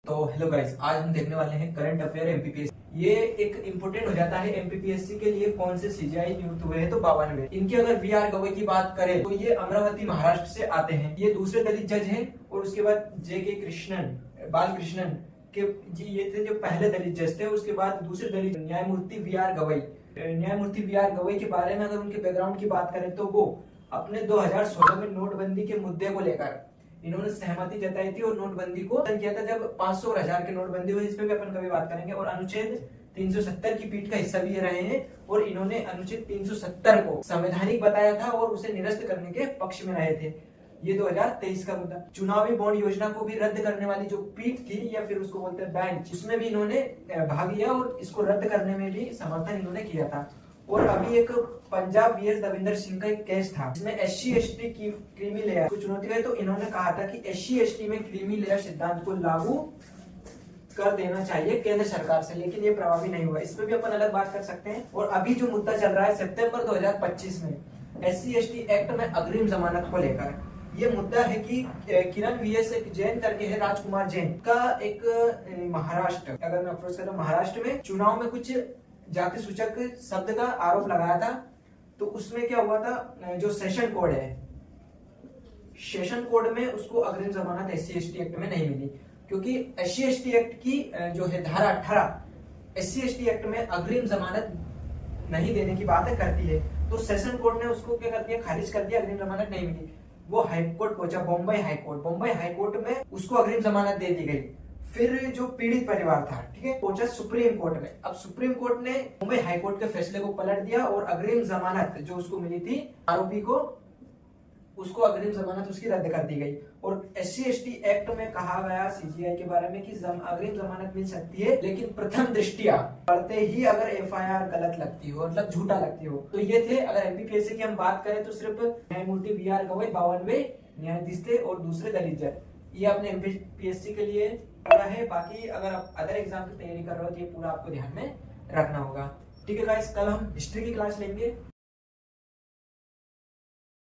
तो hello guys, आज हम देखने वाले हैं करंट अफेयर एमपीपीएससी। ये एक इम्पोर्टेंट हो जाता है एमपीपीएससी के लिए। कौन से सीजीआई नियुक्त हुए हैं? तो 52। इनकी अगर वी आर गवई की बात करें तो ये अमरावती महाराष्ट्र से आते हैं। ये दूसरे दलित जज हैं। और उसके बाद जे के कृष्णन, बालकृष्णन के जी, ये थे जो पहले दलित जज थे। उसके बाद दूसरे दलित न्यायमूर्ति वी आर गवई। न्यायमूर्ति वी आर गवई के बारे में अगर उनके बैकग्राउंड की बात करें तो वो अपने 2016 में नोटबंदी के मुद्दे को लेकर इन्होंने सहमति जताई थी और नोटबंदी को किया था। जब 500 और 1000 की नोटबंदी हुई, इस पे भी अपन कभी बात करेंगे। और अनुच्छेद 370 की पीठ का हिस्सा भी ये रहे हैं और इन्होंने अनुच्छेद 370 को संवैधानिक बताया था और उसे निरस्त करने के पक्ष में रहे थे। ये 2023 का मुद्दा। चुनावी बॉन्ड योजना को भी रद्द करने वाली जो पीठ थी, या फिर उसको बोलते हैं बेंच, उसमें भी इन्होंने भाग लिया और इसको रद्द करने में भी समर्थन इन्होंने किया था। और अभी एक पंजाब वीएस दविंदर सिंह का एक केस था, जिसमें एससी एसटी की क्रीमी लेयर को चुनौती गई। तो इन्होंने कहा था कि एससी एसटी में क्रीमी लेयर सिद्धांत को लागू कर देना चाहिए केंद्र सरकार से, लेकिन ये प्रभावी नहीं हुआ। इस पे भी अपन अलग बात कर सकते हैं। और अभी जो मुद्दा चल रहा है सितंबर 2025 में एससी एसटी एक्ट में अग्रिम जमानत को लेकर, ये मुद्दा है कि किरण वीएस एक जैन करके है, राजकुमार जैन का एक महाराष्ट्र, अगर मैं अप्रोच कर रहा हूँ, महाराष्ट्र में चुनाव में कुछ जाति सूचक शब्द का आरोप लगाया था। तो उसमें क्या हुआ था, जो सेशन कोड है, सेशन कोड में उसको अग्रिम जमानत एससी एसटी एक्ट में नहीं मिली, क्योंकि एससी एसटी एक्ट की जो है धारा 18 एससी एसटी एक्ट में अग्रिम जमानत नहीं देने की बात करती है। तो सेशन कोर्ट ने उसको क्या कर दिया, खारिज कर दिया, अग्रिम जमानत नहीं मिली। वो हाईकोर्ट पहुंचा, बॉम्बे हाईकोर्ट। बॉम्बे हाईकोर्ट में उसको अग्रिम जमानत दे दी गई। फिर जो पीड़ित परिवार था, ठीक है, पहुंचा सुप्रीम कोर्ट में। अब सुप्रीम कोर्ट ने मुंबई हाईकोर्ट के फैसले को पलट दिया और अग्रिम जमानत जो उसको मिली थी आरोपी को, उसको अग्रिम जमानत उसकी रद्द कर दी गई। और एससी एसटी एक्ट में कहा गया सीजीआई के बारे में कि अग्रिम जमानत मिल सकती है, लेकिन प्रथम दृष्टिया पढ़ते ही अगर एफआईआर गलत लगती हो, मतलब झूठा लगती हो। तो ये थे, अगर एमपीपीएससी की हम बात करें तो सिर्फ न्यायमूर्ति वी आर गवई 52वें न्यायाधीश थे और दूसरे दलित जज। ये अपने एमपीपीएससी के लिए पूरा है। बाकी अगर आप अदर एग्जाम की तैयारी कर रहे हो तो ये पूरा आपको ध्यान में रखना होगा। ठीक है गाइस, कल हम हिस्ट्री की क्लास लेंगे।